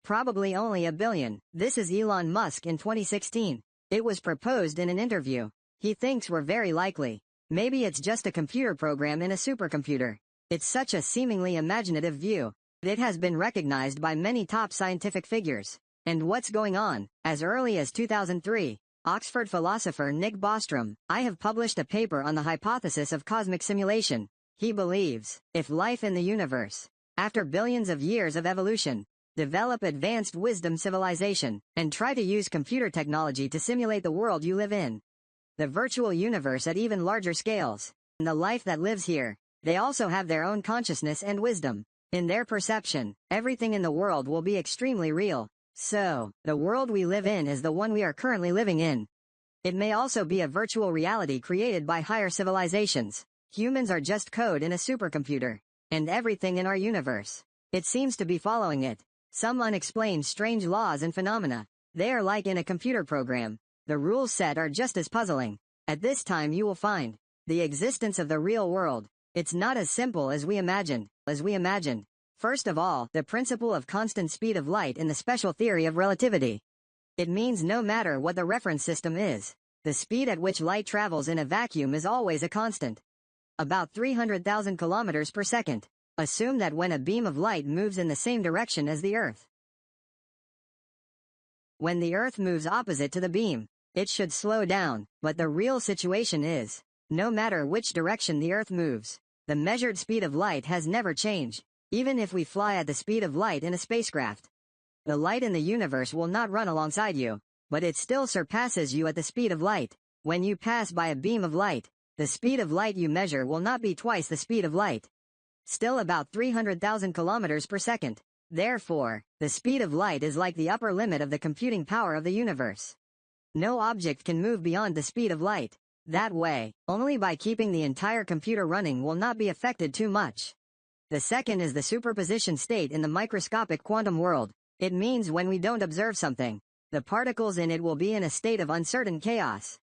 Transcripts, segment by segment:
Probably only a billion. This is Elon Musk in 2016. It was proposed in an interview. He thinks we're very likely. Maybe it's just a computer program in a supercomputer. It's such a seemingly imaginative view. It has been recognized by many top scientific figures. And what's going on? As early as 2003, Oxford philosopher Nick Bostrom, I have published a paper on the hypothesis of cosmic simulation. He believes, if life in the universe, after billions of years of evolution, develop advanced wisdom civilization, and try to use computer technology to simulate the world you live in, the virtual universe at even larger scales, and the life that lives here, they also have their own consciousness and wisdom. In their perception, everything in the world will be extremely real. So, the world we live in is the one we are currently living in. It may also be a virtual reality created by higher civilizations. Humans are just code in a supercomputer. And everything in our universe, it seems to be following it. Some unexplained strange laws and phenomena. They are like in a computer program. The rules set are just as puzzling. At this time you will find the existence of the real world. It's not as simple as we imagined. First of all, the principle of constant speed of light in the special theory of relativity. It means no matter what the reference system is, the speed at which light travels in a vacuum is always a constant. About 300,000 kilometers per second. Assume that when a beam of light moves in the same direction as the Earth, when the Earth moves opposite to the beam, it should slow down, but the real situation is, no matter which direction the Earth moves, the measured speed of light has never changed. Even if we fly at the speed of light in a spacecraft, the light in the universe will not run alongside you, but it still surpasses you at the speed of light. When you pass by a beam of light, the speed of light you measure will not be twice the speed of light. Still about 300,000 kilometers per second. Therefore, the speed of light is like the upper limit of the computing power of the universe. No object can move beyond the speed of light. That way, only by keeping the entire computer running will not be affected too much. The second is the superposition state in the microscopic quantum world. It means when we don't observe something, the particles in it will be in a state of uncertain chaos.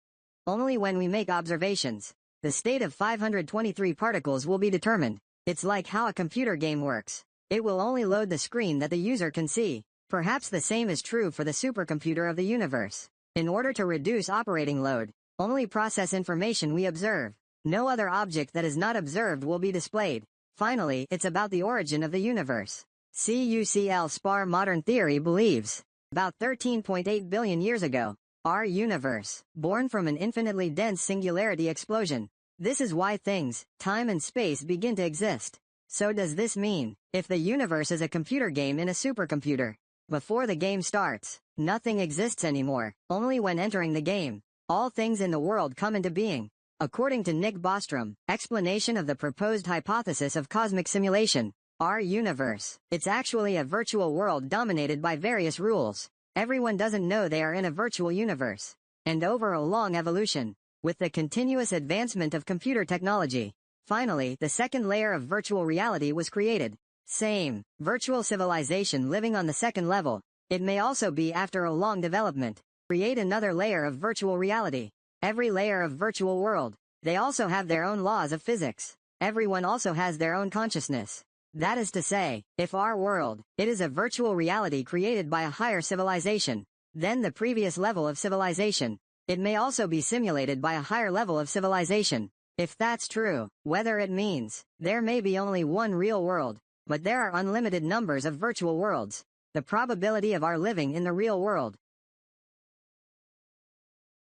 Only when we make observations, the state of 523 particles will be determined. It's like how a computer game works. It will only load the screen that the user can see. Perhaps the same is true for the supercomputer of the universe. In order to reduce operating load, only process information we observe. No other object that is not observed will be displayed. Finally, it's about the origin of the universe. CUCL Spar modern theory believes, about 13.8 billion years ago, our universe, born from an infinitely dense singularity explosion. This is why things, time and space begin to exist. So does this mean, if the universe is a computer game in a supercomputer, before the game starts, nothing exists anymore, only when entering the game, all things in the world come into being? According to Nick Bostrom, explanation of the proposed hypothesis of cosmic simulation, our universe, it's actually a virtual world dominated by various rules. Everyone doesn't know they are in a virtual universe. And over a long evolution, with the continuous advancement of computer technology, finally the second layer of virtual reality was created. Same, virtual civilization living on the second level. It may also be after a long development, create another layer of virtual reality. Every layer of virtual world, they also have their own laws of physics. Everyone also has their own consciousness. That is to say, if our world, it is a virtual reality created by a higher civilization, then the previous level of civilization, it may also be simulated by a higher level of civilization. If that's true, whether it means, there may be only one real world, but there are unlimited numbers of virtual worlds. The probability of our living in the real world,